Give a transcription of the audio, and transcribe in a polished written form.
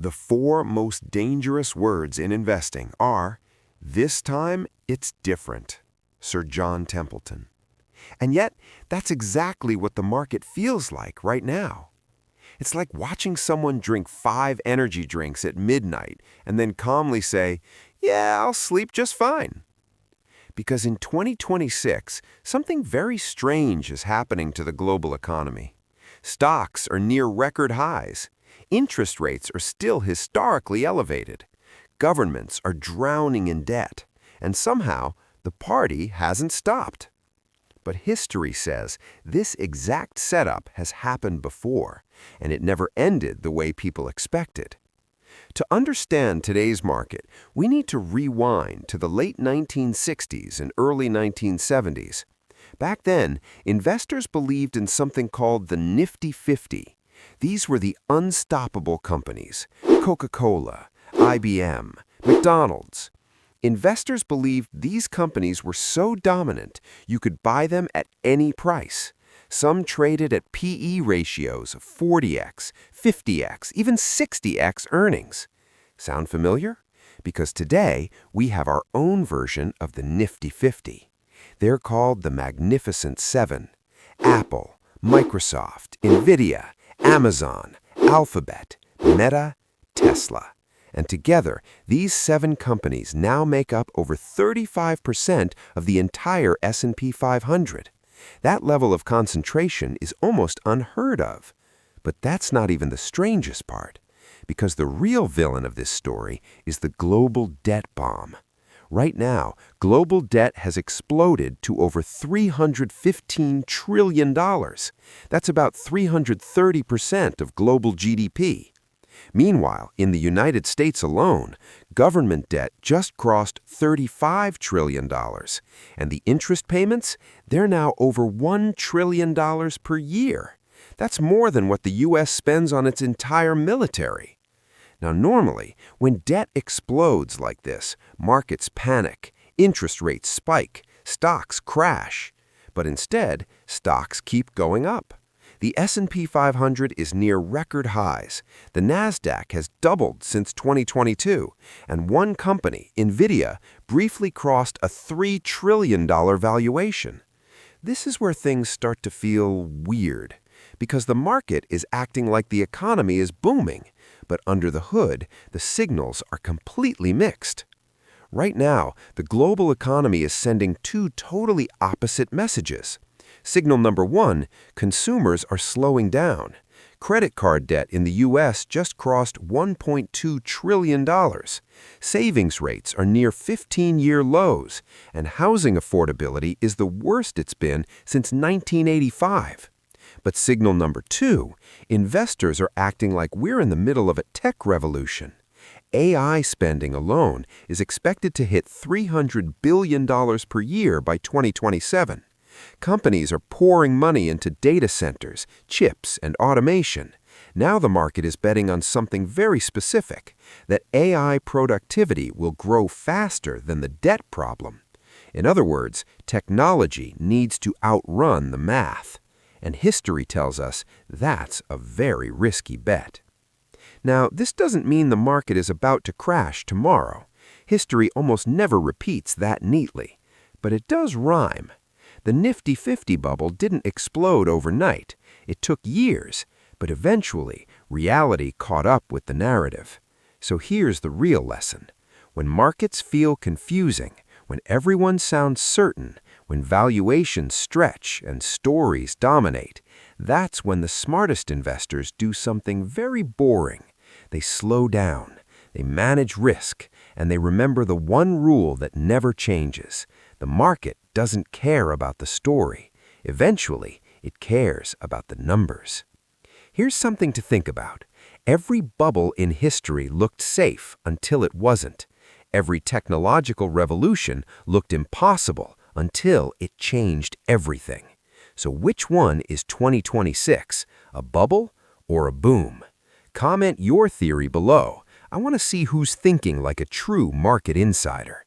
The four most dangerous words in investing are, "This time it's different," Sir John Templeton. And yet, that's exactly what the market feels like right now. It's like watching someone drink 5 energy drinks at midnight and then calmly say, "Yeah, I'll sleep just fine." Because in 2026, something very strange is happening to the global economy. Stocks are near record highs. Interest rates are still historically elevated. Governments are drowning in debt. And somehow, the party hasn't stopped. But history says this exact setup has happened before, and it never ended the way people expected. To understand today's market, we need to rewind to the late 1960s and early 1970s. Back then, investors believed in something called the Nifty 50. These were the unstoppable companies: Coca-Cola, IBM, McDonald's. Investors believed these companies were so dominant you could buy them at any price. Some traded at PE ratios of 40x, 50x, even 60x earnings. Sound familiar? Because today we have our own version of the Nifty 50. They're called the Magnificent Seven: Apple, Microsoft, Nvidia, Amazon, Alphabet, Meta, Tesla. And together, these 7 companies now make up over 35% of the entire S&P 500. That level of concentration is almost unheard of. But that's not even the strangest part, because the real villain of this story is the global debt bomb. Right now, global debt has exploded to over $315 trillion. That's about 330% of global GDP. Meanwhile, in the United States alone, government debt just crossed $35 trillion. And the interest payments, they're now over $1 trillion per year. That's more than what the U.S. spends on its entire military. Now, normally, when debt explodes like this, markets panic, interest rates spike, stocks crash. But instead, stocks keep going up. The S&P 500 is near record highs. The Nasdaq has doubled since 2022, and one company, Nvidia, briefly crossed a $3 trillion valuation. This is where things start to feel weird, because the market is acting like the economy is booming, but under the hood, the signals are completely mixed. Right now, the global economy is sending 2 totally opposite messages. Signal number 1, consumers are slowing down. Credit card debt in the U.S. just crossed $1.2 trillion. Savings rates are near 15-year lows, and housing affordability is the worst it's been since 1985. But signal number 2, investors are acting like we're in the middle of a tech revolution. AI spending alone is expected to hit $300 billion per year by 2027. Companies are pouring money into data centers, chips, and automation. Now the market is betting on something very specific, that AI productivity will grow faster than the debt problem. In other words, technology needs to outrun the math. And history tells us that's a very risky bet. Now, this doesn't mean the market is about to crash tomorrow. History almost never repeats that neatly. But it does rhyme. The Nifty 50 bubble didn't explode overnight. It took years, but eventually, reality caught up with the narrative. So here's the real lesson. When markets feel confusing, when everyone sounds certain, when valuations stretch and stories dominate, that's when the smartest investors do something very boring. They slow down, they manage risk, and they remember the one rule that never changes. The market doesn't care about the story. Eventually, it cares about the numbers. Here's something to think about. Every bubble in history looked safe until it wasn't. Every technological revolution looked impossible until it changed everything. So which one is 2026, a bubble or a boom? Comment your theory below. I want to see who's thinking like a true market insider.